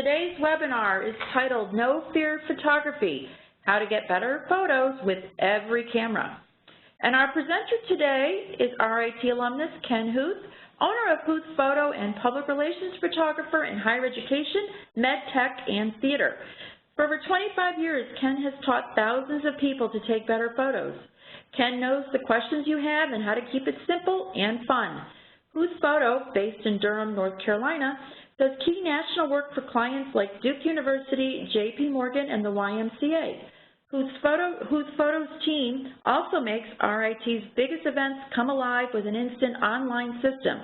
Today's webinar is titled No Fear Photography, How to Get Better Photos with Every Camera. And our presenter today is RIT alumnus Ken Huth, owner of Huth Photo and public relations photographer in higher education, med tech, and theater. For over 25 years, Ken has taught thousands of people to take better photos. Ken knows the questions you have and how to keep it simple and fun. Huth Photo, based in Durham, North Carolina, does key national work for clients like Duke University, JP Morgan, and the YMCA. Huth Photo's team also makes RIT's biggest events come alive with an instant online system.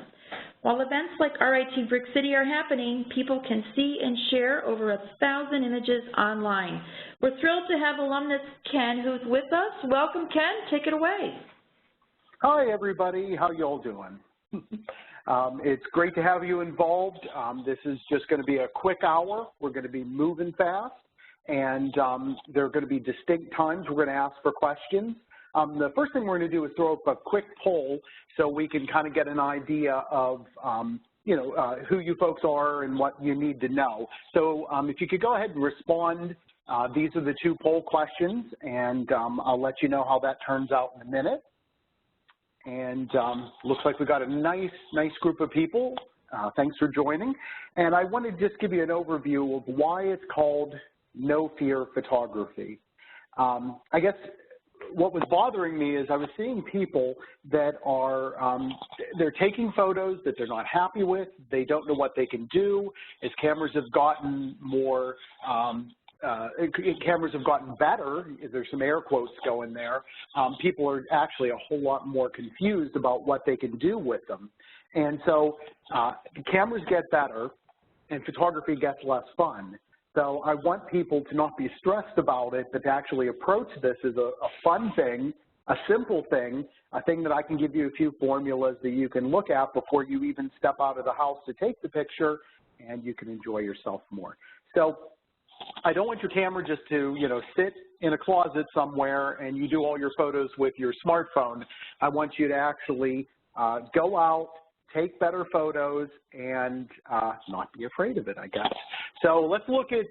While events like RIT Brick City are happening, people can see and share over 1,000 images online. We're thrilled to have alumnus Ken Huth with us. Welcome, Ken. Take it away. Hi, everybody. How you all doing? It's great to have you involved. This is just going to be a quick hour. We're going to be moving fast, and there are going to be distinct times we're going to ask for questions. The first thing we're going to do is throw up a quick poll so we can kind of get an idea of who you folks are and what you need to know. So if you could go ahead and respond, these are the two poll questions, and I'll let you know how that turns out in a minute. And looks like we've got a nice group of people. Thanks for joining. And I want to just give you an overview of why it's called No Fear Photography. I guess what was bothering me is I was seeing people that are, they're taking photos that they're not happy with. They don't know what they can do. As cameras have gotten more, cameras have gotten better, there's some air quotes going there, people are actually a whole lot more confused about what they can do with them. And so cameras get better and photography gets less fun. So I want people to not be stressed about it, but to actually approach this as a fun thing, a simple thing, a thing that I can give you a few formulas that you can look at before you even step out of the house to take the picture, and you can enjoy yourself more. So I don't want your camera just to, sit in a closet somewhere and you do all your photos with your smartphone. I want you to actually go out, take better photos, and not be afraid of it, I guess. So let's look at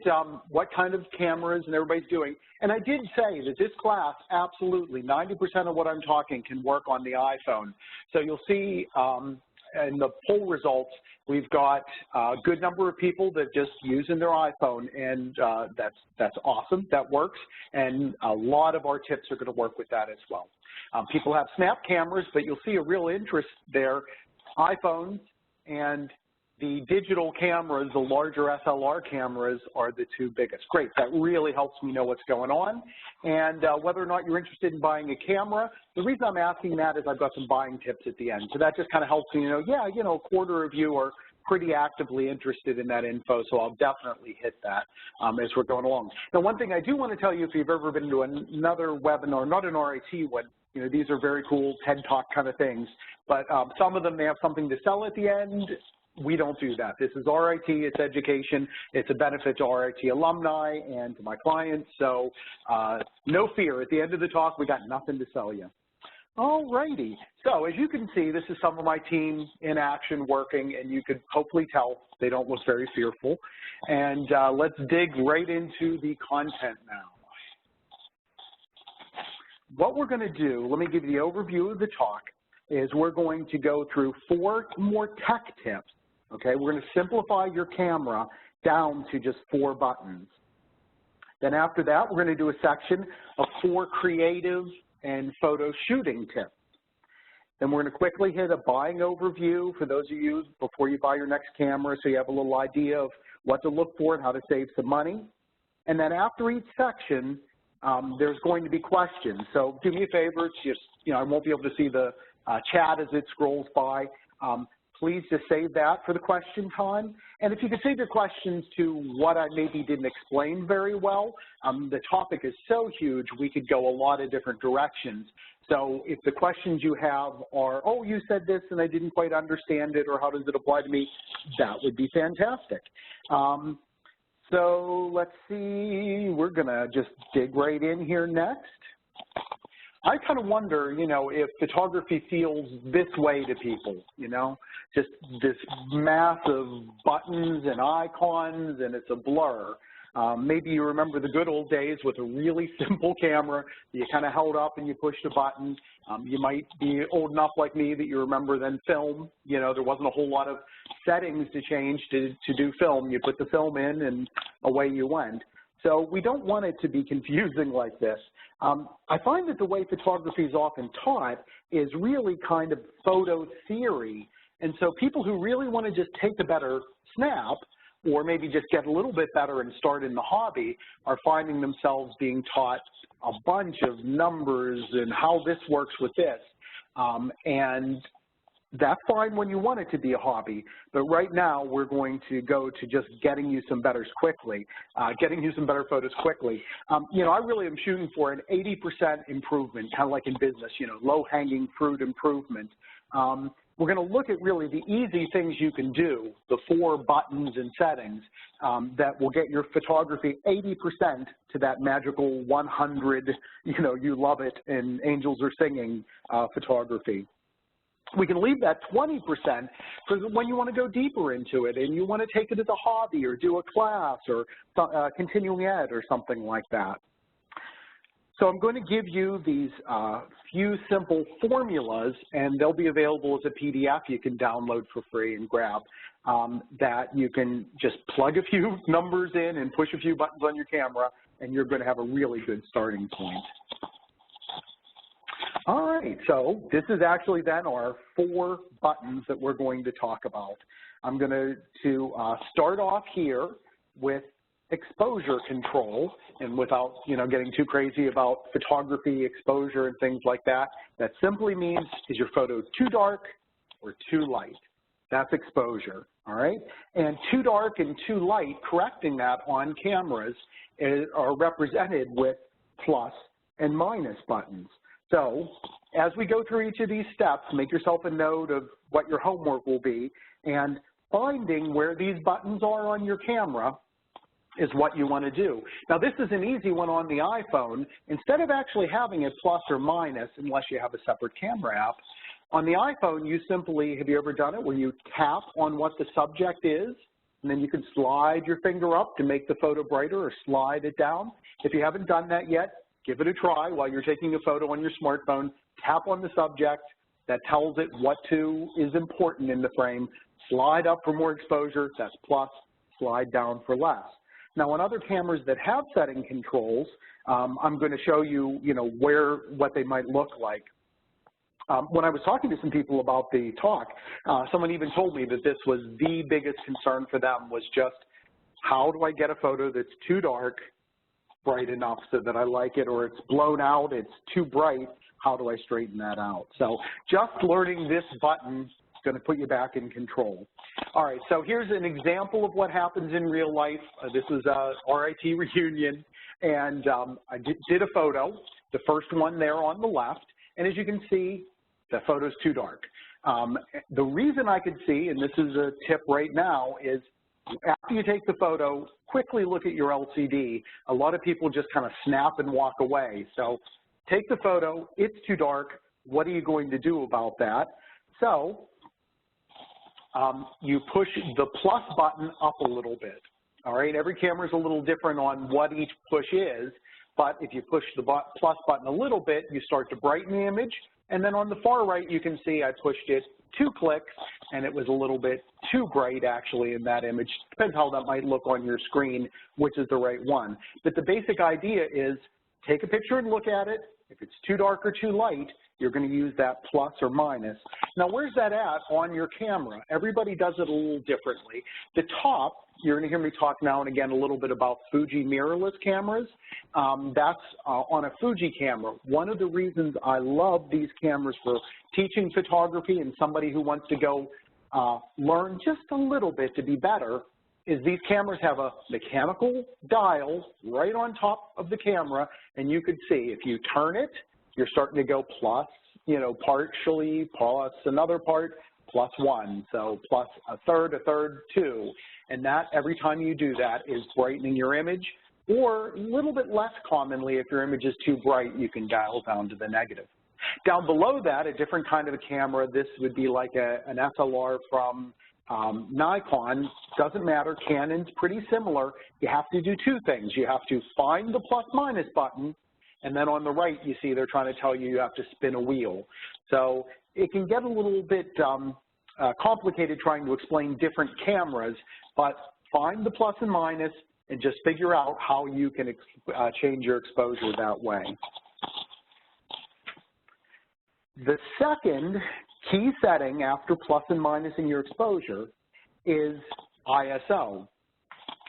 what kind of cameras and everybody's doing. And I did say that this class, absolutely, 90% of what I'm talking can work on the iPhone. So you'll see in the poll results, we've got a good number of people that just using their iPhone, and that's awesome. That works, and a lot of our tips are going to work with that as well. People have snap cameras, but you'll see a real interest there. iPhones and the digital cameras, the larger SLR cameras, are the two biggest. Great, that really helps me know what's going on. And whether or not you're interested in buying a camera, the reason I'm asking that is I've got some buying tips at the end. So that just kind of helps me know, yeah, a quarter of you are pretty actively interested in that info, so I'll definitely hit that as we're going along. Now, one thing I do want to tell you, if you've ever been to another webinar, not an RIT one, these are very cool TED Talk kind of things, but some of them, they have something to sell at the end. We don't do that. This is RIT, it's education, it's a benefit to RIT alumni and to my clients, so no fear. At the end of the talk, we got nothing to sell you. All righty. So as you can see, this is some of my team in action working, and you could hopefully tell they don't look very fearful. And let's dig right into the content now. What we're going to do, let me give you the overview of the talk, is we're going to go through 4 more tech tips. Okay, we're going to simplify your camera down to just 4 buttons. Then after that, we're going to do a section of 4 creative and photo shooting tips. Then we're going to quickly hit a buying overview for those of you before you buy your next camera, so you have a little idea of what to look for and how to save some money. And then after each section, there's going to be questions. So do me a favor, it's just, I won't be able to see the chat as it scrolls by. Please just save that for the question time. And if you could save your questions to what I maybe didn't explain very well, the topic is so huge, we could go a lot of different directions. So if the questions you have are, oh, you said this and I didn't quite understand it, or how does it apply to me, that would be fantastic. So let's see, we're going to just dig right in here next. I kind of wonder, you know, if photography feels this way to people, you know, just this mass of buttons and icons, and it's a blur. Maybe you remember the good old days with a really simple camera that you kind of held up and you pushed a button. You might be old enough like me that you remember then film. You know, there wasn't a whole lot of settings to change to do film. You put the film in and away you went. So we don't want it to be confusing like this. I find that the way photography is often taught is really kind of photo theory. And so people who really want to just take a better snap, or maybe just get a little bit better and start in the hobby, are finding themselves being taught a bunch of numbers and how this works with this. And that's fine when you want it to be a hobby, but right now we're going to go to just getting you some better photos quickly. You know, I really am shooting for an 80% improvement, kind of like in business, you know, low-hanging fruit improvement. We're going to look at really the easy things you can do, the 4 buttons and settings that will get your photography 80% to that magical 100, you know, you love it and angels are singing photography. We can leave that 20% for when you want to go deeper into it and you want to take it as a hobby or do a class or continuing ed or something like that. So I'm going to give you these few simple formulas, and they'll be available as a PDF you can download for free and grab, that you can just plug a few numbers in and push a few buttons on your camera, and you're going to have a really good starting point. All right, so this is actually then our 4 buttons that we're going to talk about. I'm going to start off here with exposure control, and without, you know, getting too crazy about photography exposure and things like that, that simply means is your photo too dark or too light? That's exposure, all right? And too dark and too light, correcting that on cameras are represented with plus and minus buttons. So as we go through each of these steps, make yourself a note of what your homework will be, and finding where these buttons are on your camera is what you want to do. Now, this is an easy one on the iPhone. Instead of actually having it plus or minus, unless you have a separate camera app, on the iPhone, you simply, have you ever done it, where you tap on what the subject is, and then you can slide your finger up to make the photo brighter or slide it down? If you haven't done that yet, give it a try while you're taking a photo on your smartphone. Tap on the subject. That tells it what is important in the frame. Slide up for more exposure, that's plus. Slide down for less. Now, on other cameras that have setting controls, I'm going to show you, you know, what they might look like. When I was talking to some people about the talk, someone even told me that this was the biggest concern for them, was just how do I get a photo that's too dark, bright enough so that I like it, or it's blown out, it's too bright, how do I straighten that out? So just learning this button is going to put you back in control. All right, so here's an example of what happens in real life. This is a RIT reunion, and I did a photo, the first one there on the left, and as you can see, the photo's too dark. The reason I could see, and this is a tip right now, is after you take the photo, quickly look at your LCD. A lot of people just kind of snap and walk away. So take the photo, it's too dark, what are you going to do about that? So you push the plus button up a little bit, all right? Every camera is a little different on what each push is, but if you push the plus button a little bit, you start to brighten the image. And then on the far right, you can see I pushed it 2 clicks, and it was a little bit too bright, actually, in that image. Depends how that might look on your screen, which is the right one. But the basic idea is take a picture and look at it. If it's too dark or too light, you're going to use that plus or minus. Now, where's that at on your camera? Everybody does it a little differently. The top, you're going to hear me talk now and again a little bit about Fuji mirrorless cameras. That's on a Fuji camera. One of the reasons I love these cameras for teaching photography and somebody who wants to go learn just a little bit to be better is these cameras have a mechanical dial right on top of the camera, and you could see if you turn it, you're starting to go plus, you know, partially, plus another part, plus 1. So plus a third, 2. And that, every time you do that, is brightening your image. or a little bit less commonly, if your image is too bright, you can dial down to the negative. Down below that, a different kind of a camera, this would be like an SLR from Nikon. Doesn't matter, Canon's pretty similar. You have to do two things. You have to find the plus minus button, and then on the right, you see they're trying to tell you have to spin a wheel. So it can get a little bit complicated trying to explain different cameras, but find the plus and minus and just figure out how you can change your exposure that way. The second key setting after plus and minus in your exposure is ISO.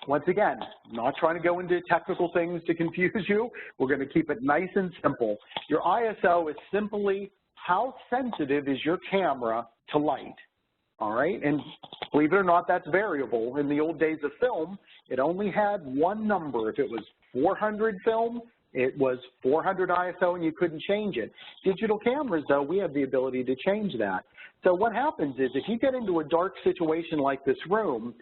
Once again, I'm not trying to go into technical things to confuse you. We're going to keep it nice and simple. Your ISO is simply how sensitive is your camera to light. All right, and believe it or not, that's variable. In the old days of film, it only had one number. If it was 400 film, it was 400 ISO and you couldn't change it. Digital cameras, though, we have the ability to change that. So what happens is if you get into a dark situation like this room,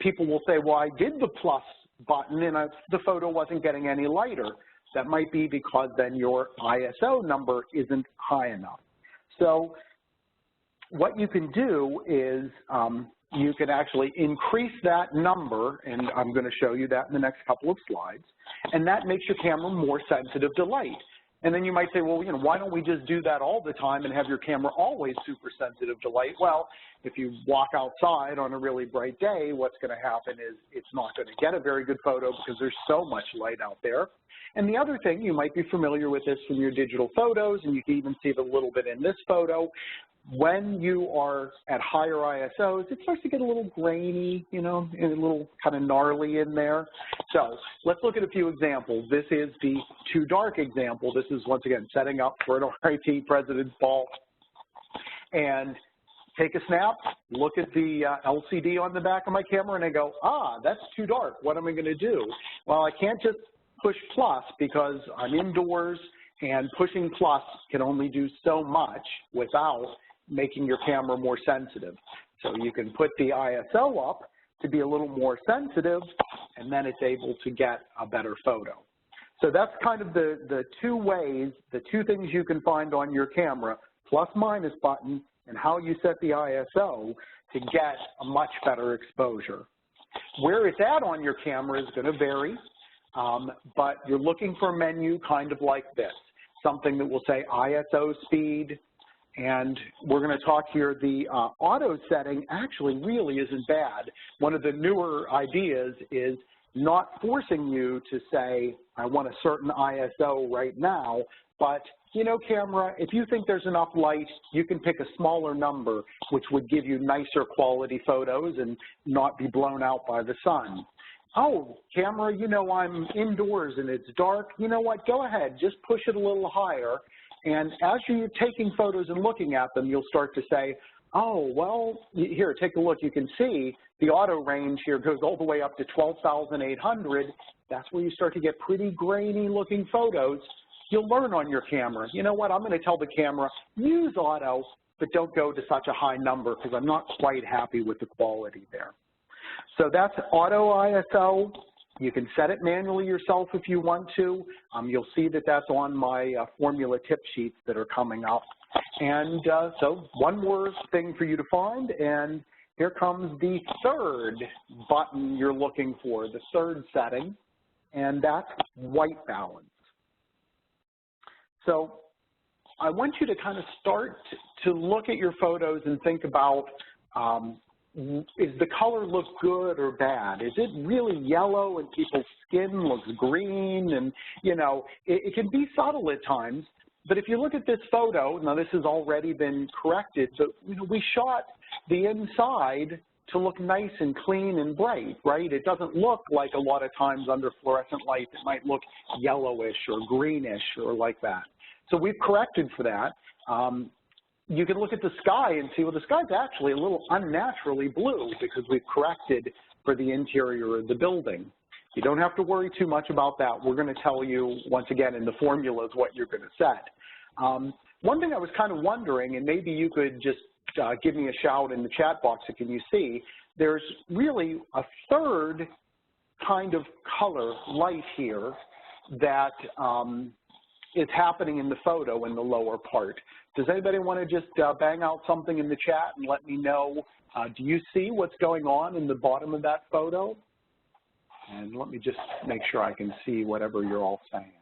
people will say, well, I did the plus button and the photo wasn't getting any lighter. That might be because then your ISO number isn't high enough. So what you can do is you can actually increase that number, and I'm going to show you that in the next couple of slides, and that makes your camera more sensitive to light. And then you might say, well, why don't we just do that all the time and have your camera always super sensitive to light? Well, if you walk outside on a really bright day, what's going to happen is it's not going to get a very good photo because there's so much light out there. And the other thing, you might be familiar with this from your digital photos, and you can even see it a little bit in this photo. When you are at higher ISOs, it starts to get a little grainy, and a little kind of gnarly in there. So let's look at a few examples. This is the too dark example. This is, once again, setting up for an RIT President's Ball. And take a snap, look at the LCD on the back of my camera, and I go, that's too dark. What am I going to do? Well, I can't just push plus because I'm indoors, and pushing plus can only do so much without making your camera more sensitive. So you can put the ISO up to be a little more sensitive, and then it's able to get a better photo. So that's kind of the two ways, the two things you can find on your camera, plus minus button and how you set the ISO to get a much better exposure. Where it's at on your camera is going to vary, but you're looking for a menu kind of like this, something that will say ISO speed. And we're going to talk here, the auto setting actually really isn't bad. One of the newer ideas is not forcing you to say, I want a certain ISO right now, but, camera, if you think there's enough light, you can pick a smaller number, which would give you nicer quality photos and not be blown out by the sun. Oh, camera, I'm indoors and it's dark. You know what, go ahead, just push it a little higher. And as you're taking photos and looking at them, you'll start to say, oh, well, here, take a look. You can see the auto range here goes all the way up to 12,800. That's where you start to get pretty grainy looking photos. You'll learn on your camera. You know what, I'm going to tell the camera, use auto, but don't go to such a high number because I'm not quite happy with the quality there. So that's auto ISO. You can set it manually yourself if you want to. You'll see that that's on my formula tip sheets that are coming up. And so one more thing for you to find, and here comes the third button you're looking for, the third setting, and that's white balance. So I want you to kind of start to look at your photos and think about, is the color look good or bad? Is it really yellow and people's skin looks green? And, it can be subtle at times. But if you look at this photo, now this has already been corrected, but we shot the inside to look nice and clean and bright, right? It doesn't look like a lot of times under fluorescent light. It might look yellowish or greenish or like that. So we've corrected for that. You can look at the sky and see, well, the sky's actually a little unnaturally blue because we've corrected for the interior of the building. You don't have to worry too much about that. We're going to tell you, once again, in the formulas what you're going to set. One thing I was kind of wondering, and maybe you could just give me a shout in the chat box, can you see, there's really a third kind of color, light here, that is happening in the photo in the lower part. Does anybody want to just bang out something in the chat and let me know, do you see what's going on in the bottom of that photo? And let me just make sure I can see whatever you're all saying.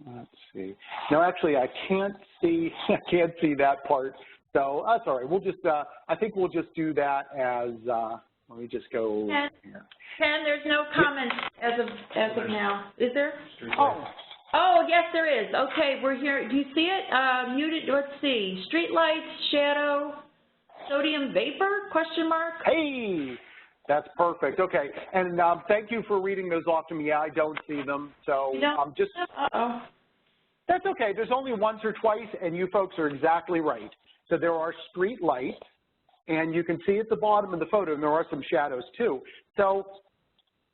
Let's see. No, actually, I can't see that part. So that's all right. We'll just, I think we'll just do that as, let me just go here. Ken, there's no comments as of now. Is there? Oh, yes, there is. Okay, we're here. Do you see it? Muted, let's see. Street lights, shadow, sodium vapor, question mark? Hey, that's perfect. Okay, and thank you for reading those off to me. Yeah, I don't see them, so I'm just, that's okay. There's only once or twice, and you folks are exactly right. So there are street lights, and you can see at the bottom of the photo, and there are some shadows too. So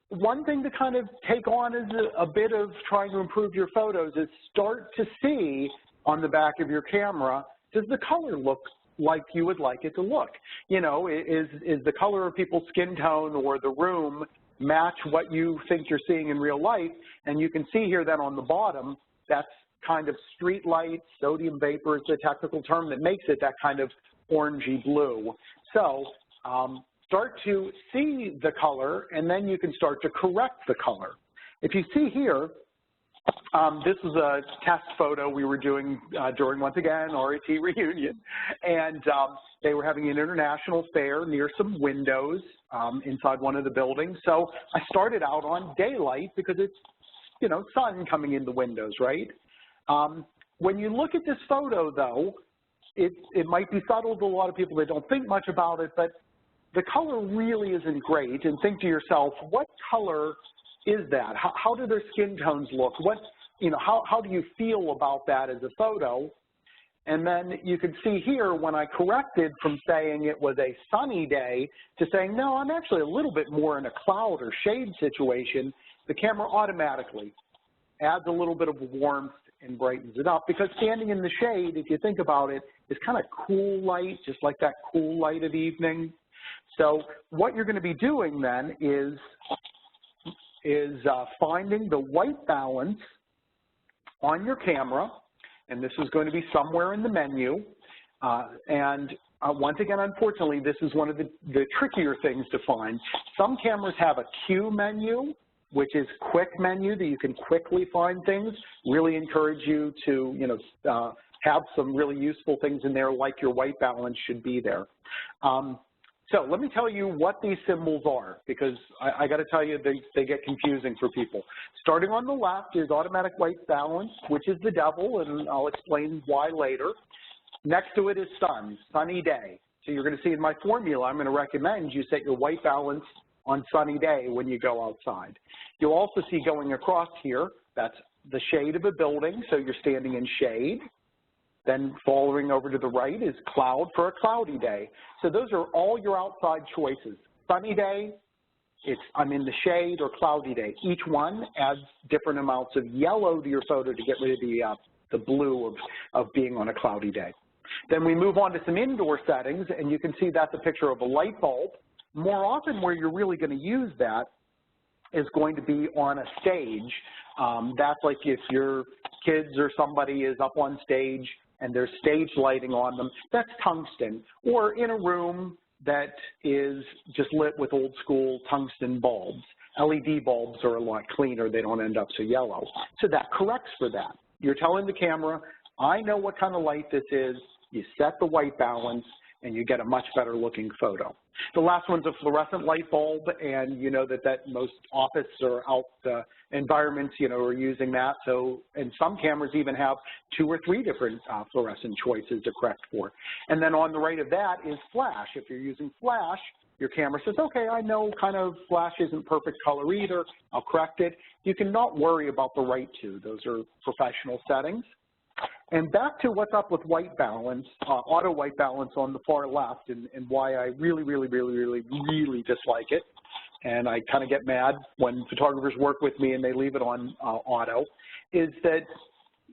one thing to kind of take on as a bit of trying to improve your photos is start to see on the back of your camera, does the color look like you would like it to look? You know, is the color of people's skin tone or the room match what you think you're seeing in real life? And you can see here that on the bottom, that's kind of street light, sodium vapor is the technical term that makes it that kind of orangey blue. So start to see the color, and then you can start to correct the color. If you see here, this is a test photo we were doing during, once again, RIT reunion, and they were having an international fair near some windows inside one of the buildings. So I started out on daylight because it's, you know, sun coming in the windows, right? When you look at this photo, though, it might be subtle to a lot of people that don't think much about it, but the color really isn't great. And think to yourself, what color is that? How do their skin tones look? What, you know, how do you feel about that as a photo? And then you can see here when I corrected from saying it was a sunny day to saying, no, I'm actually a little bit more in a cloud or shade situation, the camera automatically adds a little bit of warmth and brightens it up, because standing in the shade, if you think about it, is kind of cool light, just like that cool light of evening. So what you're going to be doing then is finding the white balance on your camera, and this is going to be somewhere in the menu. Once again, unfortunately, this is one of the trickier things to find. Some cameras have a Q menu, which is quick menu that you can quickly find things. Really encourage you to, you know, have some really useful things in there, like your white balance should be there. So let me tell you what these symbols are, because I got to tell you, they get confusing for people. Starting on the left is automatic white balance, which is the devil, and I'll explain why later. Next to it is sun, sunny day. So you're going to see in my formula, I'm going to recommend you set your white balance on sunny day when you go outside. You'll also see going across here, that's the shade of a building, so you're standing in shade. Then following over to the right is cloud for a cloudy day. So those are all your outside choices. Sunny day, I'm in the shade, or cloudy day. Each one adds different amounts of yellow to your photo to get rid of the blue of being on a cloudy day. Then we move on to some indoor settings, and you can see that's a picture of a light bulb. More often where you're really going to use that is going to be on a stage. That's like if your kids or somebody is up on stage and there's stage lighting on them, that's tungsten. Or in a room that is just lit with old school tungsten bulbs. LED bulbs are a lot cleaner, they don't end up so yellow. So that corrects for that. You're telling the camera, I know what kind of light this is, you set the white balance, and you get a much better looking photo. The last one's a fluorescent light bulb, and you know that most office or out environments, you know, are using that. So, and some cameras even have 2 or 3 different fluorescent choices to correct for. And then on the right of that is flash. If you're using flash, your camera says, okay, I know kind of flash isn't perfect color either, I'll correct it. You can not worry about the right 2. Those are professional settings. And back to what's up with white balance, auto white balance on the far left, and why I really dislike it. And I kind of get mad when photographers work with me and they leave it on auto, is that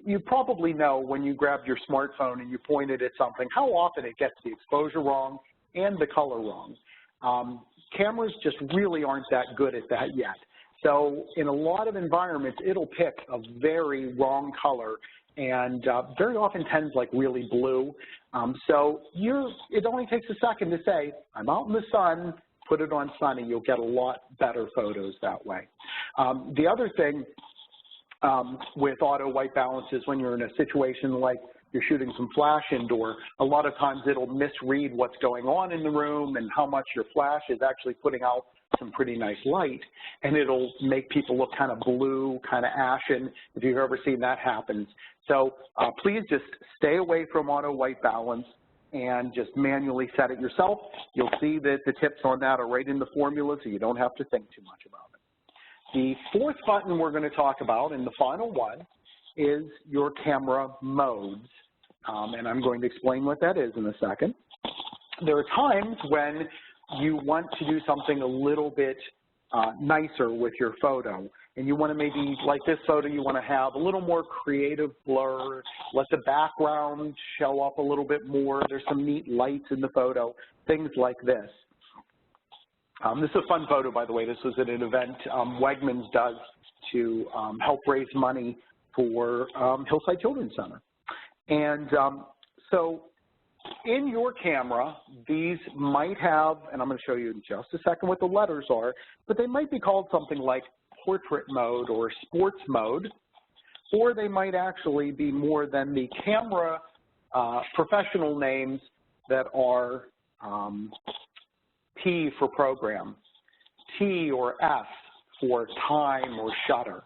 you probably know when you grab your smartphone and you point it at something, how often it gets the exposure wrong, and the color wrong. Cameras just really aren't that good at that yet. So in a lot of environments, it'll pick a very wrong color, and very often tends like really blue. So it only takes a second to say, I'm out in the sun, put it on sunny. You'll get a lot better photos that way. The other thing with auto white balance is when you're in a situation like you're shooting some flash indoor, a lot of times it'll misread what's going on in the room and how much your flash is actually putting out some pretty nice light, and it'll make people look kind of blue, kind of ashen, if you've ever seen that happen. So please just stay away from auto white balance and just manually set it yourself. You'll see that the tips on that are right in the formula, so you don't have to think too much about it. The fourth button we're going to talk about, and the final one, is your camera modes, and I'm going to explain what that is in a second. There are times when you want to do something a little bit nicer with your photo, and you want to maybe, like this photo, you want to have a little more creative blur, let the background show up a little bit more, there's some neat lights in the photo, things like this. This is a fun photo, by the way. This was at an event Wegmans does to help raise money for Hillside Children's Center. And so in your camera, these might have, and I'm going to show you in just a second what the letters are, but they might be called something like portrait mode or sports mode, or they might actually be more than the camera professional names that are P for program, T or F for time or shutter,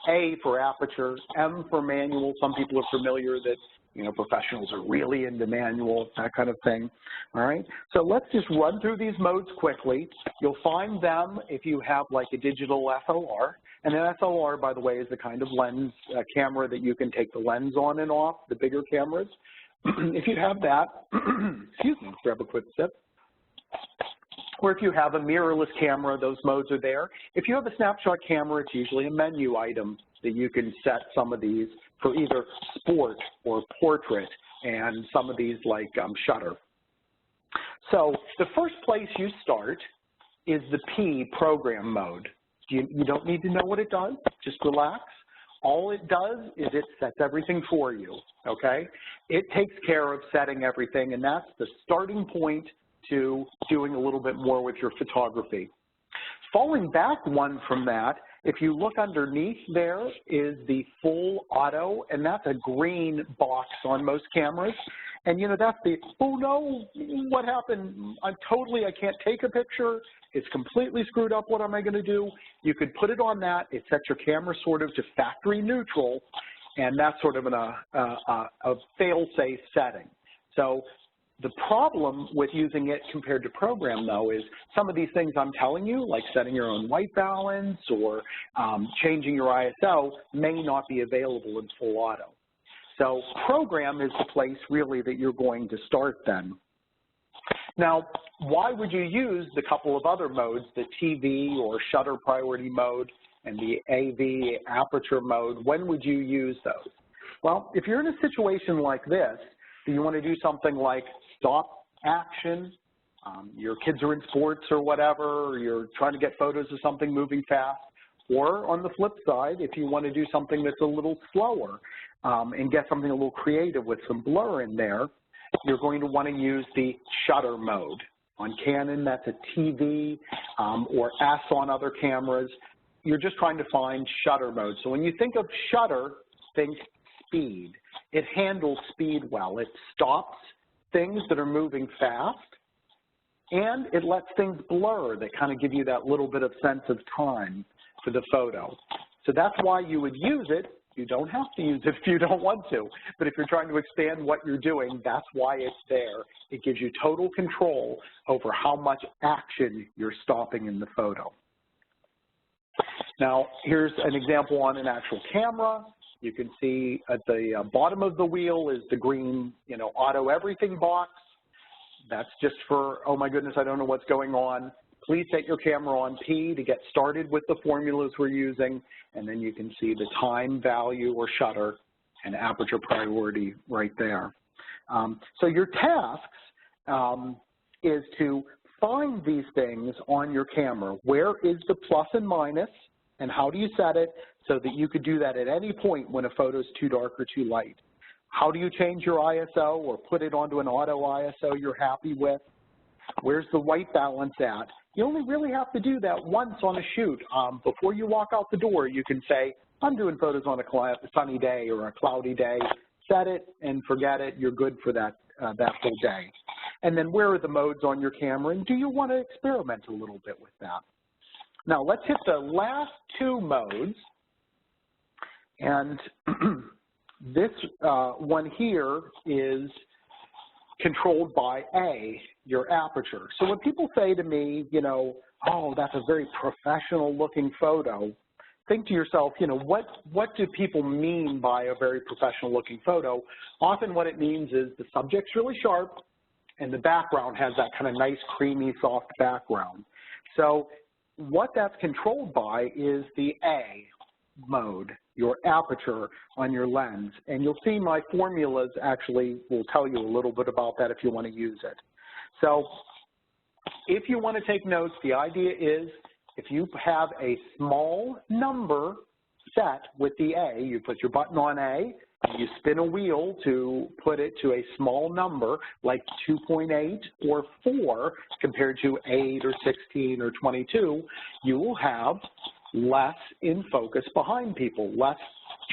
A for aperture, M for manual. Some people are familiar that, you know, professionals are really into manual, that kind of thing. All right, so let's just run through these modes quickly. You'll find them if you have like a digital SLR, and an SLR, by the way, is the kind of lens camera that you can take the lens on and off, the bigger cameras. If you have that, excuse me, grab a quick sip. Or if you have a mirrorless camera, those modes are there. If you have a snapshot camera, it's usually a menu item that you can set some of these for either sport or portrait, and some of these like shutter. So the first place you start is the P, program mode. You don't need to know what it does, just relax. All it does is it sets everything for you, okay? It takes care of setting everything, and that's the starting point to doing a little bit more with your photography. Falling back one from that, if you look underneath there is the full auto, and that's a green box on most cameras. And you know, that's the, oh no, what happened? I can't take a picture. It's completely screwed up. What am I gonna do? You could put it on that. It sets your camera sort of to factory neutral, and that's sort of a fail-safe setting. So the problem with using it compared to program, though, is some of these things I'm telling you, like setting your own white balance or changing your ISO, may not be available in full auto. So program is the place, really, that you're going to start then. Now, why would you use the couple of other modes, the TV or shutter priority mode and the AV aperture mode? When would you use those? Well, if you're in a situation like this, you want to do something like stop action, your kids are in sports or whatever, or you're trying to get photos of something moving fast, or on the flip side, if you want to do something that's a little slower and get something a little creative with some blur in there, you're going to want to use the shutter mode. On Canon, that's a TV, or S on other cameras. You're just trying to find shutter mode. So when you think of shutter, think speed. It handles speed well. It stops things that are moving fast, and it lets things blur that kind of give you that little bit of sense of time for the photo. So that's why you would use it. You don't have to use it if you don't want to, but if you're trying to expand what you're doing, that's why it's there. It gives you total control over how much action you're stopping in the photo. Now, here's an example on an actual camera. You can see at the bottom of the wheel is the green, you know, auto everything box. That's just for, oh my goodness, I don't know what's going on. Please set your camera on P to get started with the formulas we're using, and then you can see the time value or shutter and aperture priority right there. So your tasks is to find these things on your camera. Where is the plus and minus, and how do you set it so that you could do that at any point when a photo is too dark or too light? How do you change your ISO or put it onto an auto ISO you're happy with? Where's the white balance at? You only really have to do that once on a shoot. Before you walk out the door, you can say, I'm doing photos on a sunny day or a cloudy day. Set it and forget it. You're good for that whole day. And then where are the modes on your camera, and do you want to experiment a little bit with that? Now let's hit the last two modes. And this one here is controlled by A, your aperture. So when people say to me, you know, oh, that's a very professional looking photo, think to yourself, you know, what do people mean by a very professional looking photo? Often what it means is the subject's really sharp and the background has that kind of nice, creamy, soft background. So what that's controlled by is the A mode, your aperture on your lens. And you'll see my formulas actually will tell you a little bit about that if you want to use it. So if you want to take notes, the idea is if you have a small number set with the A, you put your button on A, and you spin a wheel to put it to a small number like 2.8 or 4 compared to 8 or 16 or 22, you will have less in focus behind people, less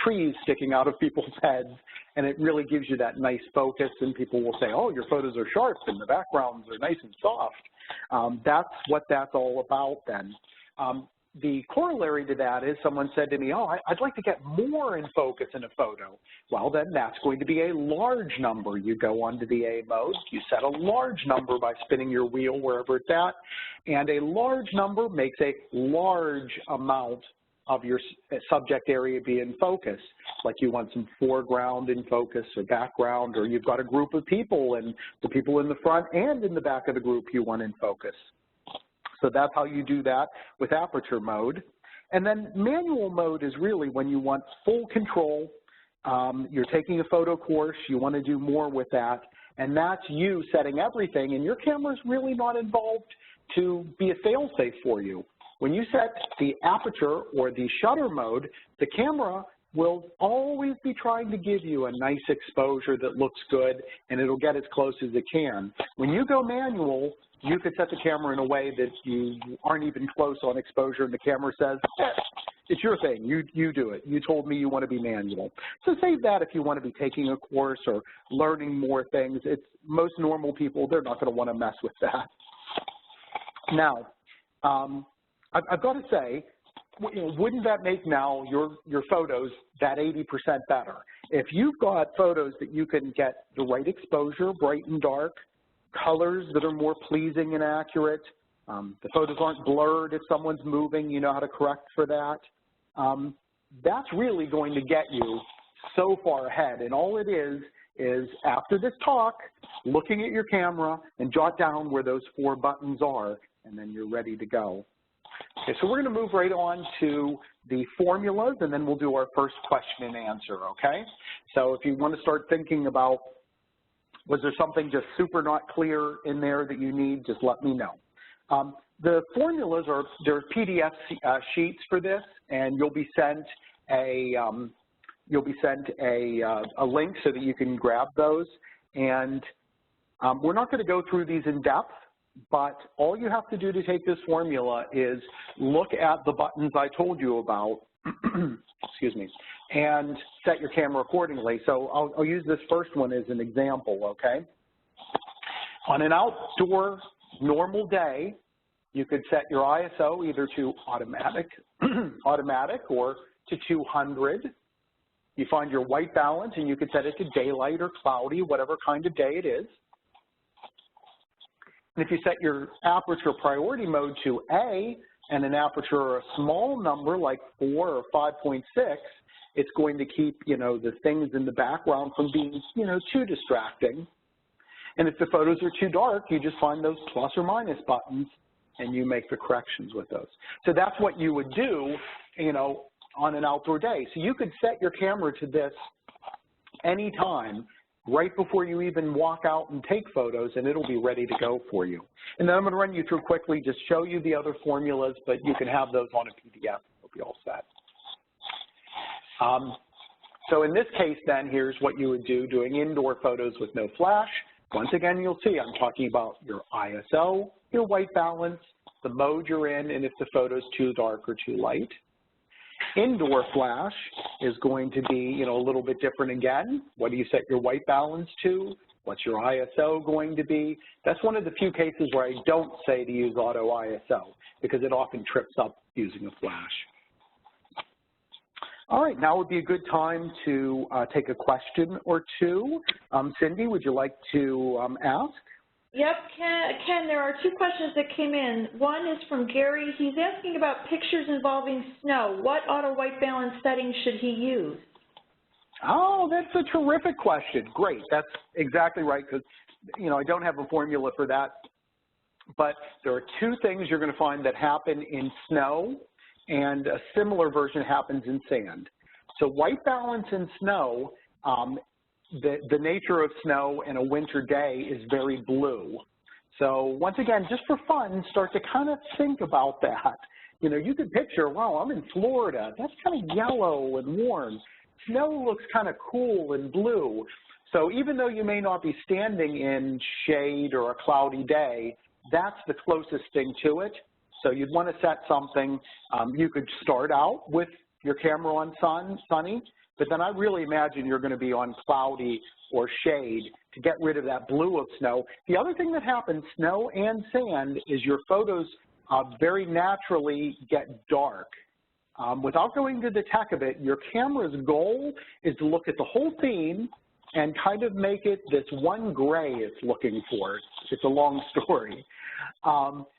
trees sticking out of people's heads, and it really gives you that nice focus, and people will say, oh, your photos are sharp and the backgrounds are nice and soft. That's what that's all about then. The corollary to that is someone said to me, oh, I'd like to get more in focus in a photo. Well, then that's going to be a large number. You go onto the A mode, you set a large number by spinning your wheel wherever it's at, and a large number makes a large amount of your subject area be in focus, like you want some foreground in focus or background, or you've got a group of people and the people in the front and in the back of the group you want in focus. So that's how you do that with aperture mode. And then manual mode is really when you want full control. You're taking a photo course, you want to do more with that, and that's you setting everything, and your camera's really not involved to be a fail-safe for you. When you set the aperture or the shutter mode, the camera will always be trying to give you a nice exposure that looks good, and it'll get as close as it can. When you go manual, you could set the camera in a way that you aren't even close on exposure, and the camera says, it's your thing, you do it. You told me you want to be manual. So save that if you want to be taking a course or learning more things. It's most normal people, they're not going to want to mess with that. Now, I've got to say, wouldn't that make now your photos that 80% better? If you've got photos that you can get the right exposure, bright and dark, colors that are more pleasing and accurate, the photos aren't blurred if someone's moving, you know how to correct for that, that's really going to get you so far ahead. And all it is after this talk, looking at your camera and jot down where those 4 buttons are, and then you're ready to go. Okay, so we're going to move right on to the formulas, and then we'll do our first question and answer, okay? So if you want to start thinking about, was there something just super not clear in there that you need, just let me know. The formulas are, there's PDF sheets for this, and you'll be sent a link so that you can grab those. And we're not going to go through these in depth, but all you have to do to take this formula is look at the buttons I told you about, excuse me, and set your camera accordingly. So I'll use this first one as an example, okay? On an outdoor normal day, you could set your ISO either to automatic or to 200. You find your white balance, and you could set it to daylight or cloudy, whatever kind of day it is. And if you set your aperture priority mode to A and an aperture or a small number like 4 or 5.6, it's going to keep, you know, the things in the background from being, you know, too distracting. And if the photos are too dark, you just find those plus or minus buttons and you make the corrections with those. So that's what you would do, you know, on an outdoor day. So you could set your camera to this anytime right before you even walk out and take photos, and it'll be ready to go for you. And then I'm going to run you through quickly, just show you the other formulas, but you can have those on a PDF. It'll be all set. So in this case, then, here's what you would do doing indoor photos with no flash. Once again, you'll see I'm talking about your ISO, your white balance, the mode you're in, and if the photo's too dark or too light. Indoor flash is going to be, a little bit different again. What do you set your white balance to? What's your ISO going to be? That's one of the few cases where I don't say to use auto ISO because it often trips up using a flash. All right, now would be a good time to take a question or two. Cindy, would you like to ask? Yep, Ken, there are two questions that came in. One is from Gary. He's asking about pictures involving snow. What auto white balance settings should he use? Oh, that's a terrific question. Great, that's exactly right, because, I don't have a formula for that. But there are two things you're going to find that happen in snow, and a similar version happens in sand. So white balance in snow, the nature of snow in a winter day is very blue. So once again, just for fun, start to kind of think about that. You could picture, wow, I'm in Florida. That's kind of yellow and warm. Snow looks kind of cool and blue. So even though you may not be standing in shade or a cloudy day, that's the closest thing to it. So you'd want to set something. You could start out with your camera on sunny, but then I really imagine you're going to be on cloudy or shade to get rid of that blue of snow. The other thing that happens, snow and sand, is your photos very naturally get dark. Without going to the tech of it, your camera's goal is to look at the whole scene and kind of make it this one gray it's looking for. It's a long story.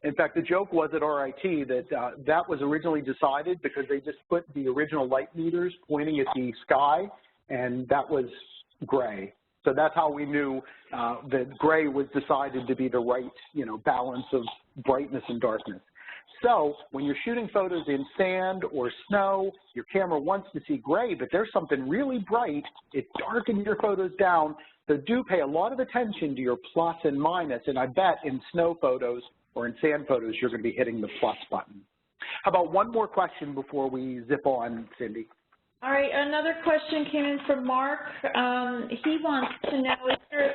In fact, the joke was at RIT that that was originally decided because they just put the original light meters pointing at the sky, and that was gray. So that's how we knew that gray was decided to be the right, balance of brightness and darkness. So when you're shooting photos in sand or snow, your camera wants to see gray, but there's something really bright. It darkens your photos down. So do pay a lot of attention to your plus and minus, and I bet in snow photos or in sand photos, you're going to be hitting the plus button. How about one more question before we zip on, Cindy? All right, another question came in from Mark. He wants to know, is there a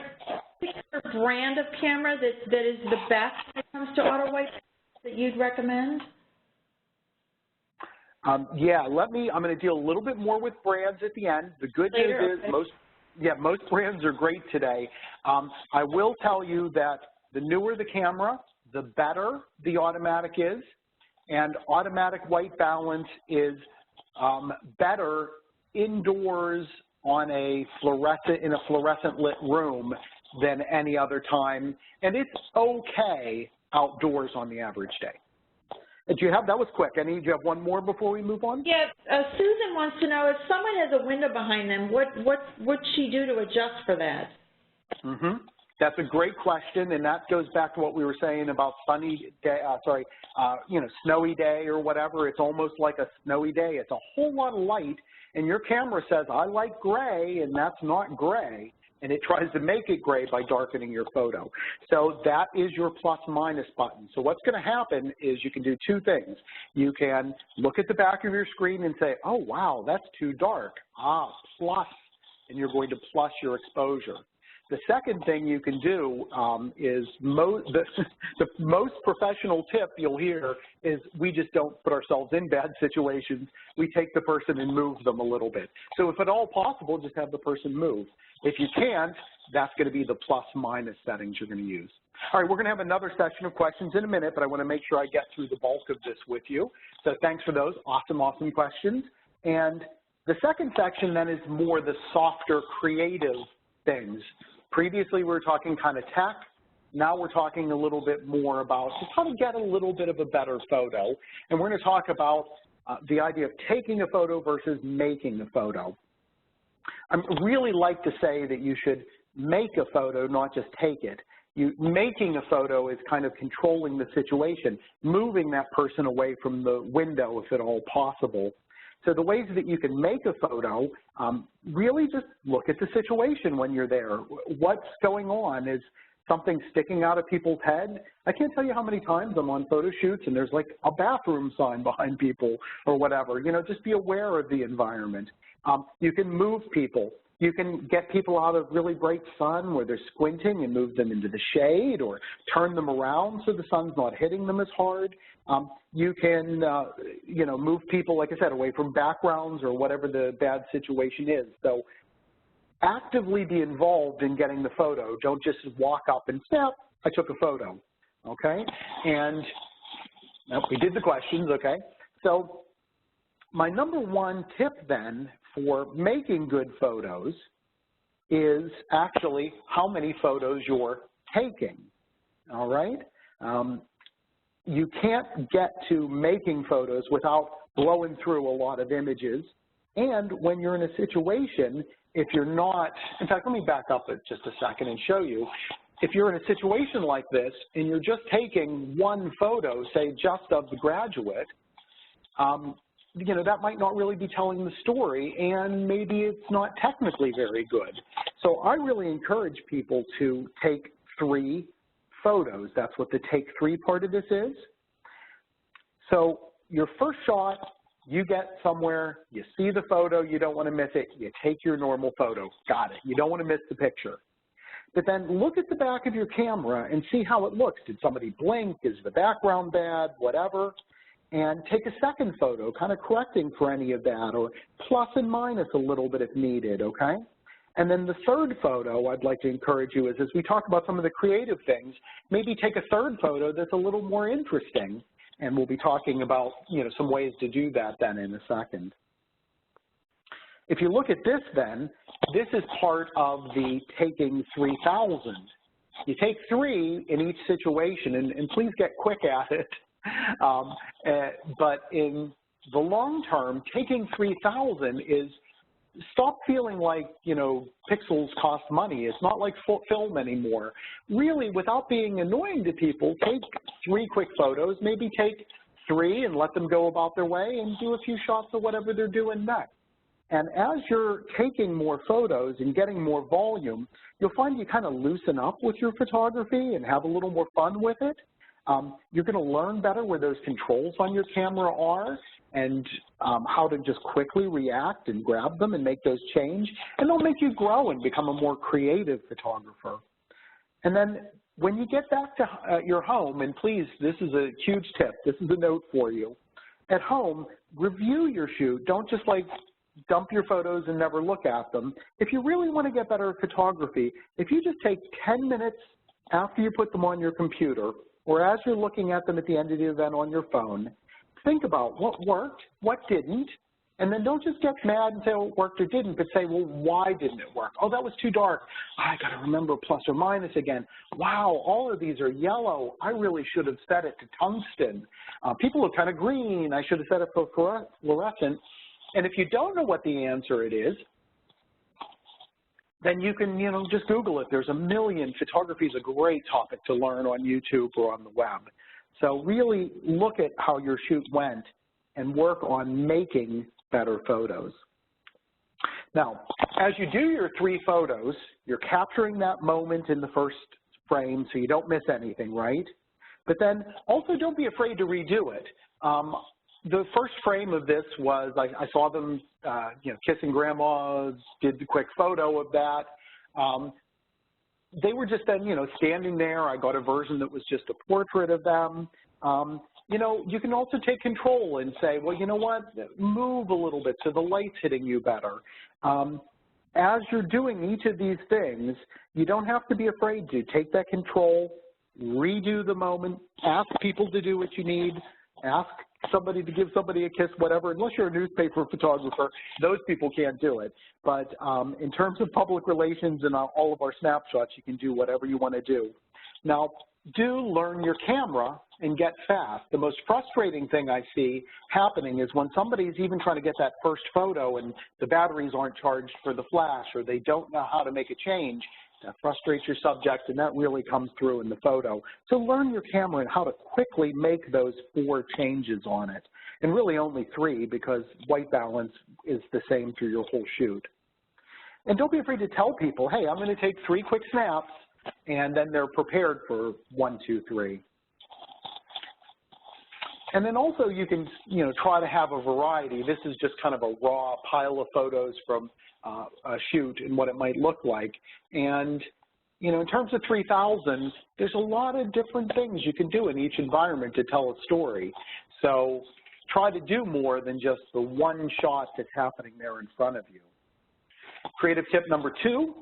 particular brand of camera that is the best when it comes to auto white that you'd recommend? Yeah, I'm going to deal a little bit more with brands at the end. The good news is most brands are great today. I will tell you that the newer the camera, the better the automatic is, and automatic white balance is better indoors in a fluorescent lit room than any other time, and it's okay outdoors on the average day. Do you have, that was quick. Do you have one more before we move on? Yeah, Susan wants to know if someone has a window behind them, what would she do to adjust for that? That's a great question, and that goes back to what we were saying about sunny day, snowy day or whatever. It's almost like a snowy day. It's a whole lot of light, and your camera says, I like gray, and that's not gray. And it tries to make it gray by darkening your photo. So that is your plus minus button. So what's going to happen is you can do two things. You can look at the back of your screen and say, oh, wow, that's too dark. Plus, and you're going to plus your exposure. The second thing you can do is the most professional tip you'll hear is we just don't put ourselves in bad situations. We take the person and move them a little bit. So if at all possible, just have the person move. If you can't, that's going to be the plus minus settings you're going to use. All right, we're going to have another session of questions in a minute, but I want to make sure I get through the bulk of this with you. So thanks for those awesome questions. And the second section then is more the softer creative things. Previously, we were talking kind of tech. Now we're talking a little bit more about just how to get a little bit of a better photo. And we're going to talk about the idea of taking a photo versus making a photo. I really like to say that you should make a photo, not just take it. Making a photo is kind of controlling the situation, moving that person away from the window if at all possible. So the ways that you can make a photo, really just look at the situation when you're there. What's going on? Is something sticking out of people's head? I can't tell you how many times I'm on photo shoots and there's like a bathroom sign behind people or whatever. You know, just be aware of the environment. You can move people. You can get people out of really bright sun where they're squinting and move them into the shade, or turn them around so the sun's not hitting them as hard. You can, you know, move people, like I said, away from backgrounds or whatever the bad situation is. So actively be involved in getting the photo. Don't just walk up and snap, I took a photo, okay? And we did the questions, okay? So my number one tip then for making good photos is actually how many photos you're taking, all right? You can't get to making photos without blowing through a lot of images. And when you're in a situation, if you're not, in fact, let me back up just a second and show you. If you're in a situation like this and you're just taking one photo, say just of the graduate, you know, that might not really be telling the story, and maybe it's not technically very good. So I really encourage people to take 3 photos. That's what the take 3 part of this is. So your first shot, you get somewhere, you see the photo, you don't want to miss it, you take your normal photo. Got it. You don't want to miss the picture. But then look at the back of your camera and see how it looks. Did somebody blink? Is the background bad? Whatever. And take a second photo, kind of correcting for any of that, or plus and minus a little bit if needed, okay? And then the third photo I'd like to encourage you is, as we talk about some of the creative things, maybe take a third photo that's a little more interesting, and we'll be talking about, you know, some ways to do that then in a second. If you look at this then, this is part of the taking 3,000. You take 3 in each situation, and please get quick at it. But in the long term, taking 3,000 is, stop feeling like, you know, pixels cost money. It's not like film anymore. Really, without being annoying to people, take 3 quick photos, maybe take 3 and let them go about their way and do a few shots of whatever they're doing next. And as you're taking more photos and getting more volume, you'll find you kind of loosen up with your photography and have a little more fun with it. You're going to learn better where those controls on your camera are, and how to just quickly react and grab them and make those change. And they'll make you grow and become a more creative photographer. And then when you get back to your home, and please, this is a huge tip. This is a note for you. At home, review your shoot. Don't just like dump your photos and never look at them. If you really want to get better at photography, if you just take 10 minutes after you put them on your computer, or as you're looking at them at the end of the event on your phone, think about what worked, what didn't, and then don't just get mad and say, oh, it worked or didn't, but say, well, why didn't it work? Oh, that was too dark. I got to remember plus or minus again. Wow, all of these are yellow. I really should have set it to tungsten. People are kind of green. I should have set it for fluorescent. And if you don't know what the answer it is, then you can, you know, just Google it. There's a million. Photography is a great topic to learn on YouTube or on the web. So really look at how your shoot went and work on making better photos. Now, as you do your 3 photos, you're capturing that moment in the first frame so you don't miss anything, right? But then also don't be afraid to redo it. The first frame of this was, I saw them, you know, kissing grandma, did the quick photo of that. They were just then, you know, standing there. I got a version that was just a portrait of them. You know, you can also take control and say, well, you know what, move a little bit so the light's hitting you better. As you're doing each of these things, you don't have to be afraid to take that control, redo the moment, ask people to do what you need, ask somebody to give somebody a kiss, whatever. Unless you're a newspaper photographer, those people can't do it. But in terms of public relations and all of our snapshots, you can do whatever you want to do. Now, do learn your camera and get fast. The most frustrating thing I see happening is when somebody's even trying to get that first photo and the batteries aren't charged for the flash, or they don't know how to make a change, that frustrates your subject, and that really comes through in the photo. So learn your camera and how to quickly make those 4 changes on it, and really only 3 because white balance is the same through your whole shoot. And don't be afraid to tell people, hey, I'm going to take 3 quick snaps, and then they're prepared for 1, 2, 3. And then also you can, try to have a variety. This is just kind of a raw pile of photos from a shoot and what it might look like. And, in terms of 3,000, there's a lot of different things you can do in each environment to tell a story. So try to do more than just the one shot that's happening there in front of you. Creative tip number 2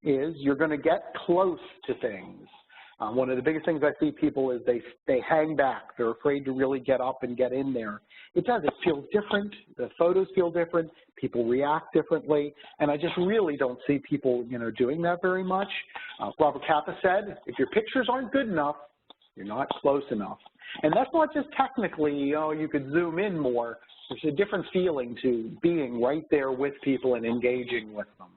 is you're going to get close to things. One of the biggest things I see people is they hang back. They're afraid to really get up and get in there. It does. It feels different. The photos feel different. People react differently. And I just really don't see people, doing that very much. Robert Capa said, if your pictures aren't good enough, you're not close enough. And that's not just technically, you could zoom in more. There's a different feeling to being right there with people and engaging with them.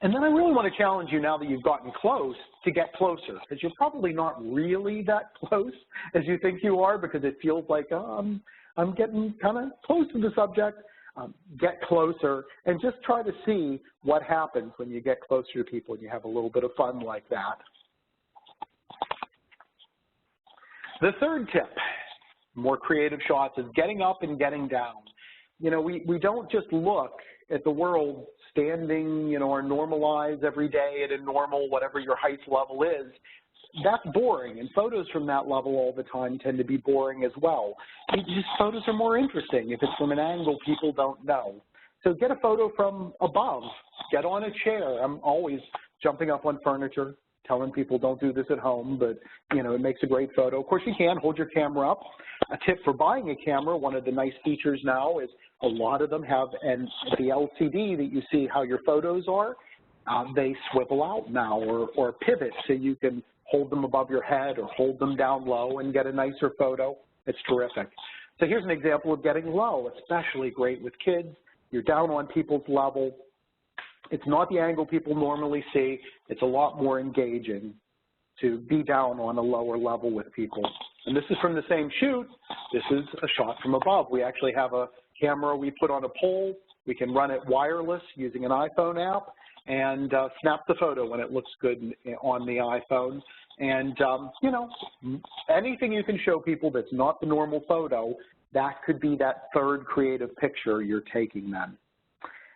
And then I really want to challenge you, now that you've gotten close, to get closer, because you're probably not really that close as you think you are, because it feels like, I'm getting kind of close to the subject. Get closer and just try to see what happens when you get closer to people and you have a little bit of fun like that. The third tip, more creative shots, is getting up and getting down. We don't just look at the world standing, or normal eyes every day at a normal, whatever your height level is. That's boring, and photos from that level all the time tend to be boring as well. Photos are more interesting if it's from an angle people don't know. So get a photo from above. Get on a chair. I'm always jumping up on furniture, telling people don't do this at home, but, it makes a great photo. Of course, you can hold your camera up. A tip for buying a camera, one of the nice features now is a lot of them have the LCD that you see how your photos are, they swivel out now or pivot, so you can hold them above your head or hold them down low and get a nicer photo. It's terrific. So here's an example of getting low, especially great with kids. You're down on people's level. It's not the angle people normally see. It's a lot more engaging to be down on a lower level with people. And this is from the same shoot. This is a shot from above. We actually have a camera we put on a pole. We can run it wireless using an iPhone app and snap the photo when it looks good on the iPhone. And, anything you can show people that's not the normal photo, that could be that third creative picture you're taking them.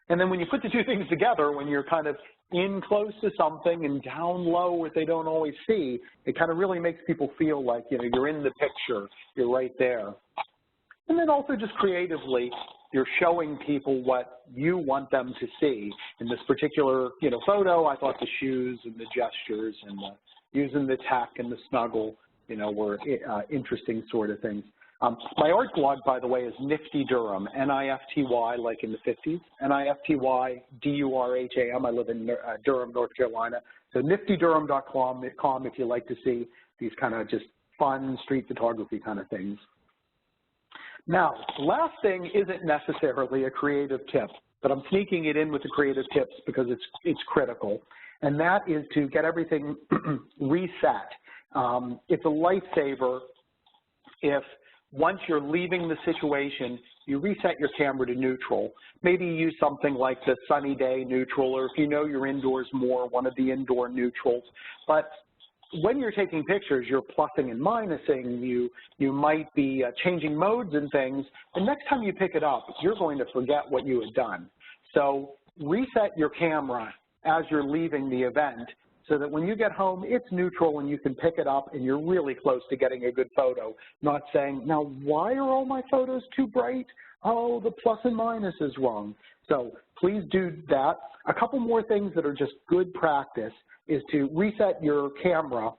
And then when you put the two things together, when you're kind of in close to something and down low where they don't always see, it kind of really makes people feel like, you're in the picture, you're right there. And then also just creatively, you're showing people what you want them to see. In this particular, photo, I thought the shoes and the gestures and using the tack and the snuggle, were interesting sort of things. My art blog, by the way, is Nifty Durham, N-I-F-T-Y, like in the 50s, N-I-F-T-Y-D-U-R-H-A-M. I live in Durham, North Carolina. So niftydurham.com if you like to see these kind of just fun street photography kind of things. Now, the last thing isn't necessarily a creative tip, but I'm sneaking it in with the creative tips because it's critical, and that is to get everything reset. It's a lifesaver if once you're leaving the situation, you reset your camera to neutral. Maybe use something like the sunny day neutral, or if you're indoors more, one of the indoor neutrals. But when you're taking pictures, you're plussing and minusing. You might be changing modes and things. And next time you pick it up, you're going to forget what you had done. So reset your camera as you're leaving the event, so that when you get home, it's neutral and you can pick it up and you're really close to getting a good photo, not saying, now why are all my photos too bright? Oh, the plus and minus is wrong. So please do that. A couple more things that are just good practice is to reset your camera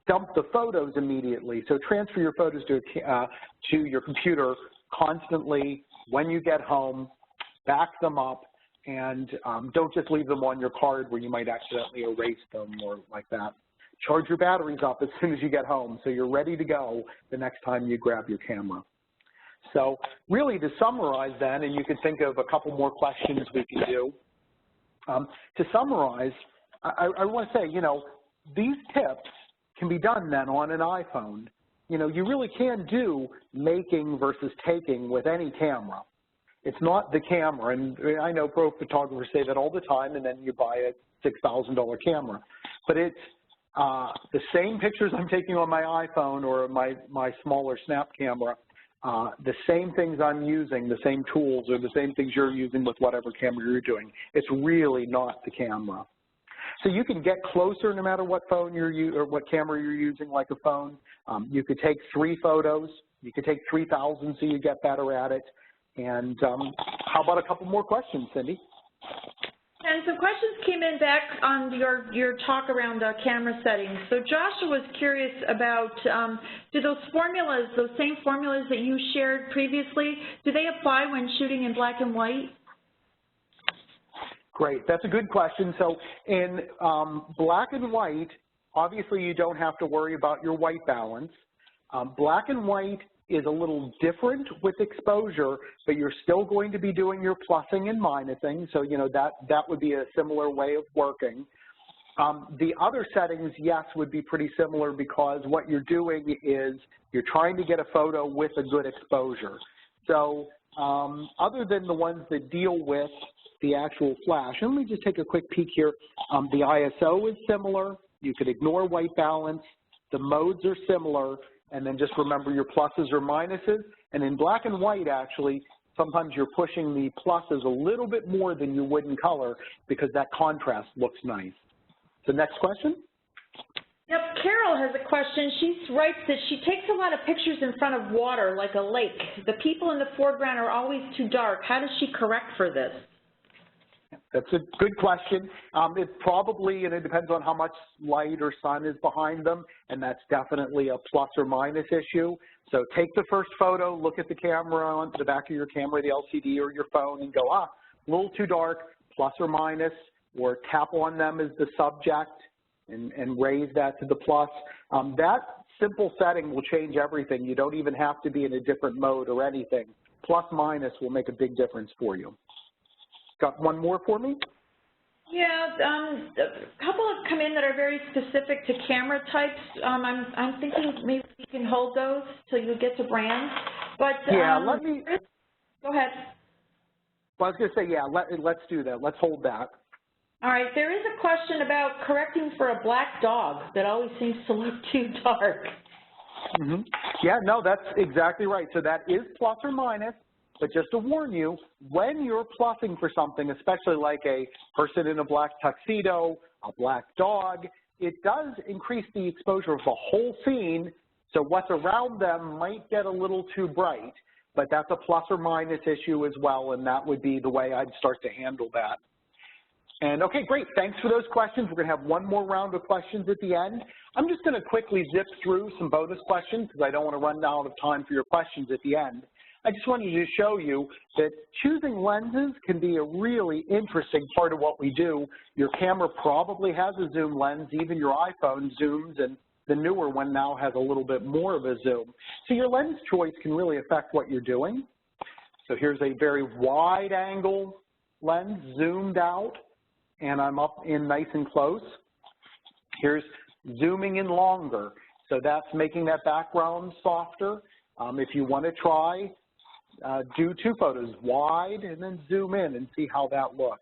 dump the photos immediately. So transfer your photos to your computer constantly when you get home, back them up, and don't just leave them on your card where you might accidentally erase them or like that. Charge your batteries up as soon as you get home so you're ready to go the next time you grab your camera. So really to summarize then, and you can think of a couple more questions we can do. To summarize, I want to say, you know, these tips can be done then on an iPhone. You know, you really can do making versus taking with any camera. It's not the camera, and I know pro photographers say that all the time, and then you buy a $6,000 camera. But it's the same pictures I'm taking on my iPhone or my smaller snap camera, the same things I'm using, the same tools or the same things you're using with whatever camera you're doing. It's really not the camera. So you can get closer no matter what phone you're or what camera you're using, like a phone. You could take 3 photos. You could take 3,000 so you get better at it. And how about a couple more questions, Cindy? And some questions came in back on your talk around camera settings. So Joshua was curious about, do those formulas, those same formulas that you shared previously, do they apply when shooting in black and white? Great, that's a good question. So in black and white, obviously you don't have to worry about your white balance. Black and white is a little different with exposure, but you're still going to be doing your plussing and minusing, so you know that would be a similar way of working. The other settings, yes, would be pretty similar because what you're doing is you're trying to get a photo with a good exposure. So other than the ones that deal with the actual flash, and let me just take a quick peek here. The ISO is similar. You could ignore white balance. The modes are similar. And then just remember your pluses or minuses. And in black and white, actually, sometimes you're pushing the pluses a little bit more than you would in color because that contrast looks nice. So next question. Yep, Carol has a question. She writes that she takes a lot of pictures in front of water, like a lake. The people in the foreground are always too dark. How does she correct for this? That's a good question. It probably, and it depends on how much light or sun is behind them, and that's definitely a plus or minus issue. So take the first photo, look at the camera on the back of your camera, the LCD or your phone, and go, a little too dark, plus or minus, or tap on them as the subject and raise that to the plus. That simple setting will change everything. You don't even have to be in a different mode or anything. Plus minus will make a big difference for you. Got one more for me? Yeah, a couple have come in that are very specific to camera types. I'm thinking maybe you can hold those till you get to brands. But yeah, let me. Go ahead. Well, I was going to say, yeah, let's do that. Let's hold that. All right. There is a question about correcting for a black dog that always seems to look too dark. Mm-hmm. Yeah, no, that's exactly right. So that is plus or minus. But just to warn you, when you're plussing for something, especially like a person in a black tuxedo, a black dog, it does increase the exposure of the whole scene, so what's around them might get a little too bright, but that's a plus or minus issue as well, and that would be the way I'd start to handle that. And okay, great, thanks for those questions. We're gonna have one more round of questions at the end. I'm just gonna quickly zip through some bonus questions because I don't wanna run out of time for your questions at the end. I just wanted to show you that choosing lenses can be a really interesting part of what we do. Your camera probably has a zoom lens, even your iPhone zooms, and the newer one now has a little bit more of a zoom. So your lens choice can really affect what you're doing. So here's a very wide angle lens, zoomed out, and I'm up in nice and close. Here's zooming in longer. So that's making that background softer. If you want to try, do 2 photos, wide and then zoom in and see how that looks.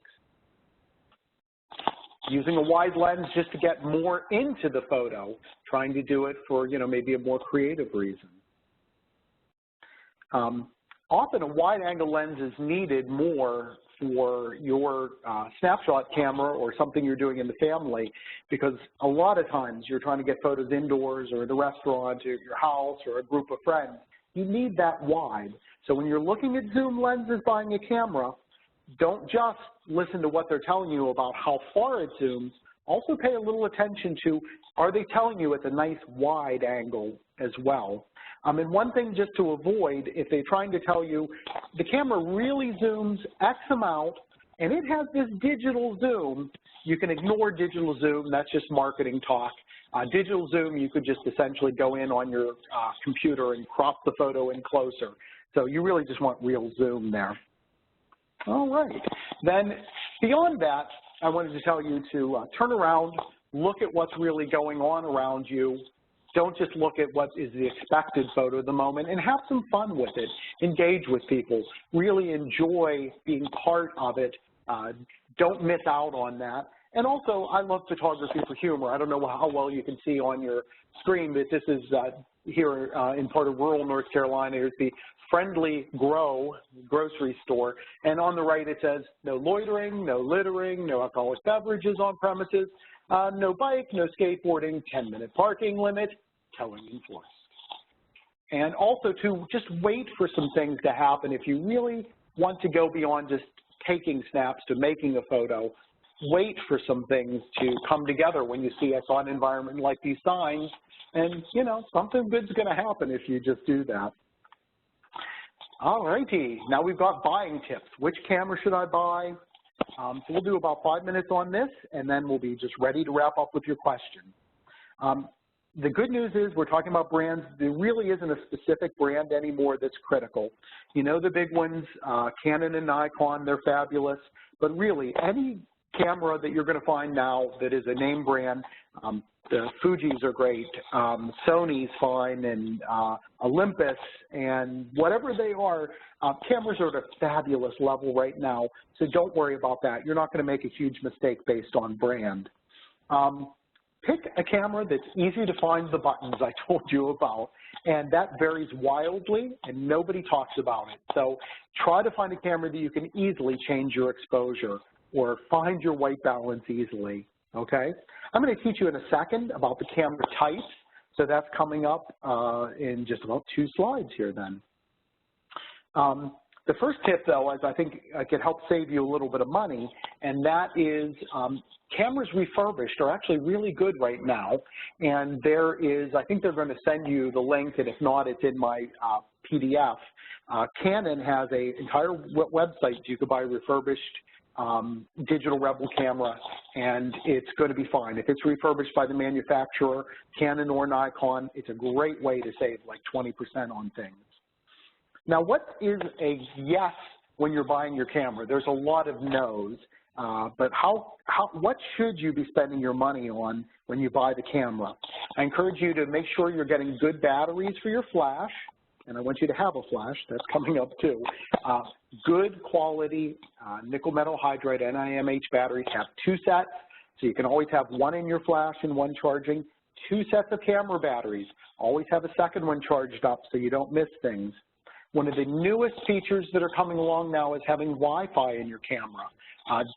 Using a wide lens just to get more into the photo, trying to do it for, you know, maybe a more creative reason. Often a wide angle lens is needed more for your snapshot camera or something you're doing in the family, because a lot of times you're trying to get photos indoors or at a restaurant or your house or a group of friends. You need that wide. So when you're looking at zoom lenses buying a camera, don't just listen to what they're telling you about how far it zooms. Also pay a little attention to, are they telling you it's a nice wide angle as well? And one thing just to avoid, if they're trying to tell you the camera really zooms X amount and it has this digital zoom, you can ignore digital zoom. That's just marketing talk. Digital zoom, you could just essentially go in on your computer and crop the photo in closer. So you really just want real zoom there. All right. Then beyond that, I wanted to tell you to turn around, look at what's really going on around you. Don't just look at what is the expected photo of the moment, and have some fun with it. Engage with people. Really enjoy being part of it. Don't miss out on that. And also, I love photography for humor. I don't know how well you can see on your screen, but this is here in part of rural North Carolina. Here's the Friendly Grow grocery store. And on the right, it says, no loitering, no littering, no alcoholic beverages on premises, no bike, no skateboarding, 10-minute parking limit, towing enforced. And also to just wait for some things to happen. If you really want to go beyond just taking snaps to making a photo, wait for some things to come together when you see a thought environment like these signs, and you know, something good's going to happen if you just do that. All righty, now we've got buying tips. Which camera should I buy? So we'll do about 5 minutes on this, and then we'll be just ready to wrap up with your questions. The good news is we're talking about brands. There really isn't a specific brand anymore that's critical. You know the big ones, Canon and Nikon, they're fabulous, but really any camera that you're going to find now that is a name brand, the Fujis are great, Sony's fine, and Olympus, and whatever they are, cameras are at a fabulous level right now, so don't worry about that. You're not going to make a huge mistake based on brand. Pick a camera that's easy to find the buttons I told you about, and that varies wildly, and nobody talks about it. So try to find a camera that you can easily change your exposure or find your white balance easily, okay? I'm going to teach you in a second about the camera types, so that's coming up in just about 2 slides here then. The first tip, though, is I think I could help save you a little bit of money, and that is cameras refurbished are actually really good right now, and there is, I think they're going to send you the link, and if not, it's in my PDF. Canon has an entire website you could buy refurbished digital Rebel camera, and it's going to be fine. If it's refurbished by the manufacturer, Canon or Nikon, it's a great way to save like 20% on things. Now, what is a yes when you're buying your camera? There's a lot of no's, but what should you be spending your money on when you buy the camera? I encourage you to make sure you're getting good batteries for your flash, and I want you to have a flash. That's coming up too. Good quality nickel metal hydride NIMH batteries. Have 2 sets, so you can always have one in your flash and one charging. 2 sets of camera batteries. Always have a second one charged up so you don't miss things. One of the newest features that are coming along now is having Wi-Fi in your camera.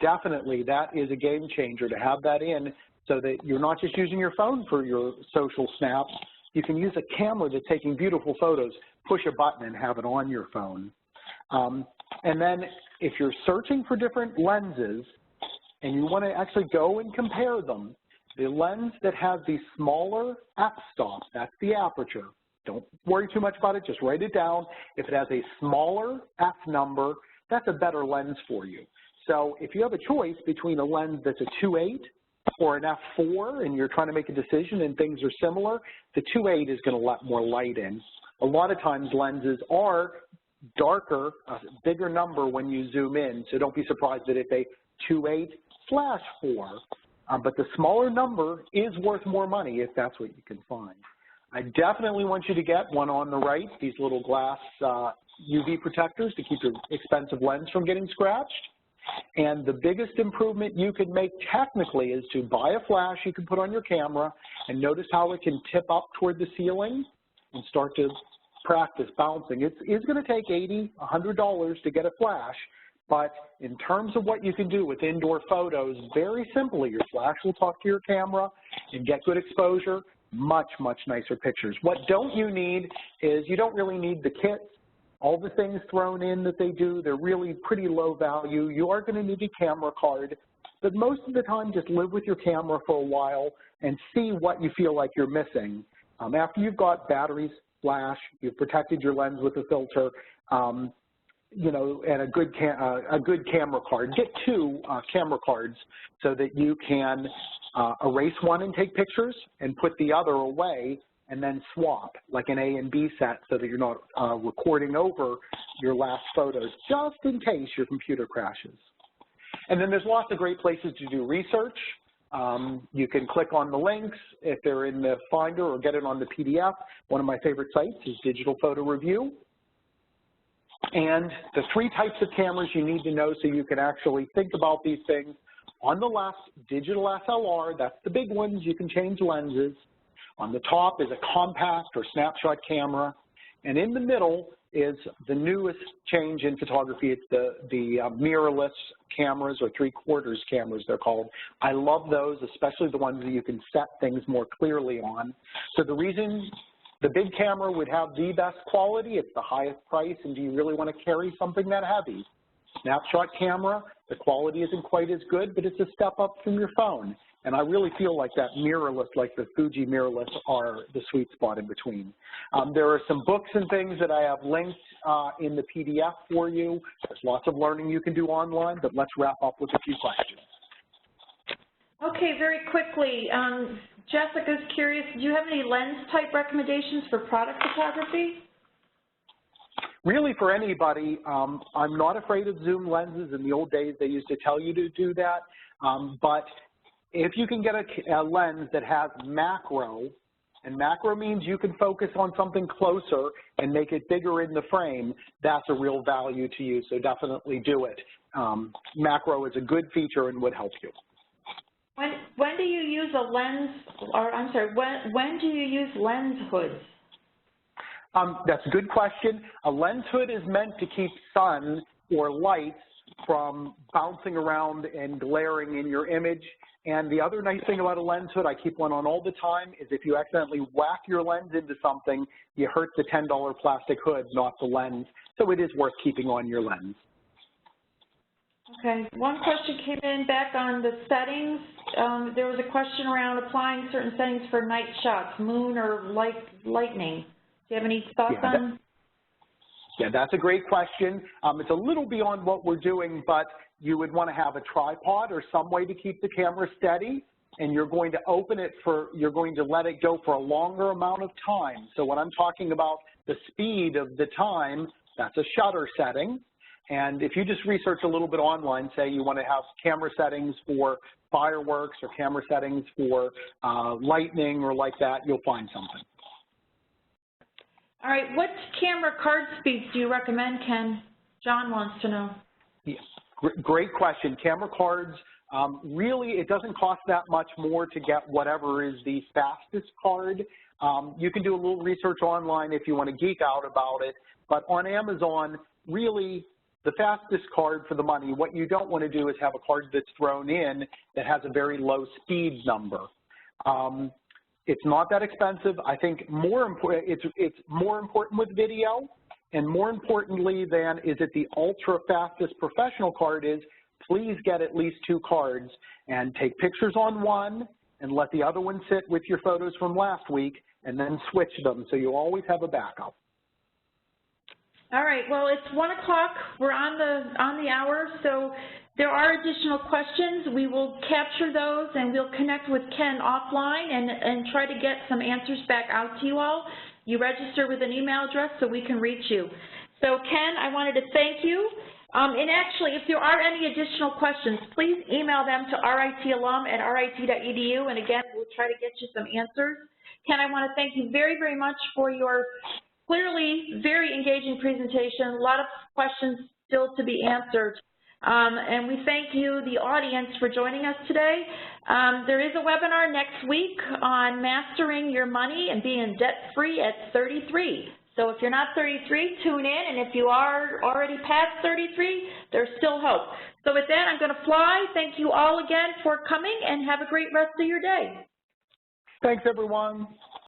Definitely, that is a game changer to have that in so that you're not just using your phone for your social snaps. You can use a camera that's taking beautiful photos, push a button and have it on your phone. And then if you're searching for different lenses and you want to actually go and compare them, the lens that has the smaller f-stop, that's the aperture. Don't worry too much about it, just write it down. If it has a smaller f number, that's a better lens for you. So if you have a choice between a lens that's a 2.8 or an f4 and you're trying to make a decision and things are similar, the 2.8 is going to let more light in. A lot of times lenses are darker, a bigger number when you zoom in, so don't be surprised that it's a 2.8 flash 4. But the smaller number is worth more money if that's what you can find. I definitely want you to get one on the right, these little glass UV protectors to keep your expensive lens from getting scratched. And the biggest improvement you can make technically is to buy a flash you can put on your camera and notice how it can tip up toward the ceiling and start to practice bouncing. It's going to take $80, $100 to get a flash, but in terms of what you can do with indoor photos, very simply, your flash will talk to your camera and get good exposure. Much, much nicer pictures. What don't you need is you don't really need the kits. All the things thrown in that they do, they're really pretty low value. You are going to need a camera card, but most of the time just live with your camera for a while and see what you feel like you're missing. After you've got batteries, flash, you've protected your lens with a filter, you know, and a good camera card. Get 2 camera cards so that you can erase one and take pictures and put the other away and then swap, like an A and B set, so that you're not recording over your last photos, just in case your computer crashes. And then there's lots of great places to do research. You can click on the links if they're in the Finder or get it on the PDF. One of my favorite sites is Digital Photo Review. And the 3 types of cameras you need to know so you can actually think about these things. On the left, digital SLR, that's the big ones, you can change lenses. On the top is a compact or snapshot camera. And in the middle is the newest change in photography. It's the mirrorless cameras, or 3/4 cameras they're called. I love those, especially the ones that you can set things more clearly on. So the reason the big camera would have the best quality, it's the highest price, and do you really want to carry something that heavy? Snapshot camera, the quality isn't quite as good, but it's a step up from your phone. And I really feel like that mirrorless, like the Fuji mirrorless, are the sweet spot in between. There are some books and things that I have linked in the PDF for you. There's lots of learning you can do online, but let's wrap up with a few questions. Okay, very quickly, Jessica's curious, do you have any lens type recommendations for product photography? Really, for anybody, I'm not afraid of zoom lenses. In the old days, they used to tell you to do that. But if you can get a lens that has macro, and macro means you can focus on something closer and make it bigger in the frame, that's a real value to you, so definitely do it. Macro is a good feature and would help you. When do you use a lens, or I'm sorry, when do you use lens hoods? That's a good question. A lens hood is meant to keep sun or lights from bouncing around and glaring in your image. And the other nice thing about a lens hood, I keep one on all the time, is if you accidentally whack your lens into something, you hurt the $10 plastic hood, not the lens. So it is worth keeping on your lens. Okay, one question came in back on the settings. There was a question around applying certain settings for night shots, moon or lightning. Do you have any thoughts on? Yeah, that's a great question. It's a little beyond what we're doing, but you would want to have a tripod or some way to keep the camera steady, and you're going to open it you're going to let it go for a longer amount of time. So when I'm talking about the speed of the time, that's a shutter setting. And if you just research a little bit online, say you want to have camera settings for fireworks or camera settings for lightning or like that, you'll find something. All right, what camera card speeds do you recommend, Ken? John wants to know. Yeah. Great question. Camera cards, really, it doesn't cost that much more to get whatever is the fastest card. You can do a little research online if you want to geek out about it, but on Amazon, really, the fastest card for the money, what you don't want to do is have a card that's thrown in that has a very low speed number. It's not that expensive. I think it's more important with video, and more importantly than is it the ultra fastest professional card is, please get at least 2 cards and take pictures on one and let the other one sit with your photos from last week and then switch them so you always have a backup. All right, well, it's 1 o'clock. We're on the hour, so there are additional questions. We will capture those and we'll connect with Ken offline and try to get some answers back out to you all. You register with an email address so we can reach you. So Ken, I wanted to thank you. And actually, if there are any additional questions, please email them to ritalum@rit.edu, and again, we'll try to get you some answers. Ken, I want to thank you very, very much for your clearly very engaging presentation. A lot of questions still to be answered. And we thank you, the audience, for joining us today. There is a webinar next week on mastering your money and being debt-free at 33. So if you're not 33, tune in, and if you are already past 33, there's still hope. So with that, I'm going to fly. Thank you all again for coming, and have a great rest of your day. Thanks, everyone.